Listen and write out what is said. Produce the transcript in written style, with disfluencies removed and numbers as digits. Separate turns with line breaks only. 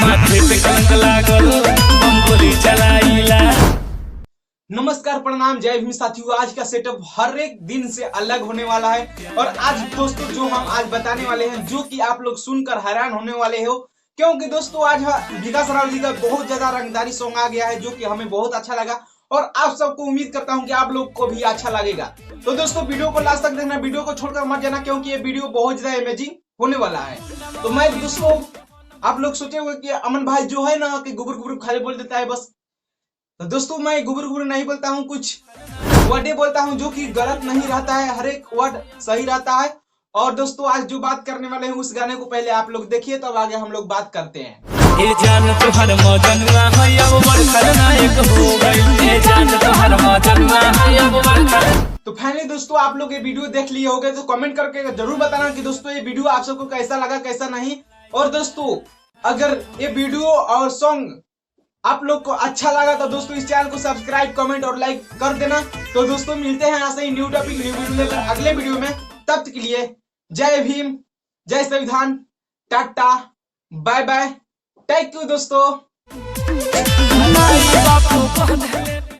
माथे पे कलंक लागल बम गोली चलाइला।
नमस्कार, प्रणाम, जय भीम साथियों। आज का सेटअप हर एक दिन से अलग होने वाला है और आज दोस्तों जो हम आज बताने वाले हैं, जो कि आप लोग सुनकर हैरान होने वाले हो, क्योंकि दोस्तों आज विकास राव जी का बहुत ज्यादा रंगदारी सॉन्ग आ गया है, जो कि हमें बहुत अच्छा लगा और आप सबको उम्मीद करता हूं कि आप लोग को भी अच्छा लगेगा। तो दोस्तों वीडियो को लास्ट तक देखना, वीडियो को छोड़कर मत जाना, क्योंकि ये वीडियो बहुत ज्यादा अमेजिंग होने वाला है। तो मैं दोस्तों, आप लोग सोचे होंगे कि अमन भाई जो है ना कि गुबुर गुबुर खाली बोल देता है बस। तो दोस्तों मैं गुबुर गुबुर नहीं बोलता हूँ, कुछ वर्डे बोलता हूँ जो कि गलत नहीं रहता है, हर एक वर्ड सही रहता है। और दोस्तों आज जो बात करने वाले हैं उस गाने को पहले आप लोग देखिए, तब आगे हम लोग बात करते हैं।
ए जान तोहर मौजनुआ है अब बड़ खलनायक हो गई। ए जान तोहर मौजनुआ है अब बड़।
तो फाइनली दोस्तों आप लोग ये वीडियो देख लिए होंगे, तो कमेंट करके जरूर बताना कि दोस्तों ये वीडियो आप सबको कैसा लगा कैसा नहीं। और दोस्तों अगर ये वीडियो और सॉन्ग आप लोग को अच्छा लगा तो दोस्तों इस चैनल को सब्सक्राइब, कमेंट और लाइक कर देना। तो दोस्तों मिलते हैं ऐसे ही न्यू टॉपिक, न्यू वीडियो लेकर अगले वीडियो में। तब तक के लिए जय भीम, जय संविधान, tata, bye bye, thank you दोस्तों।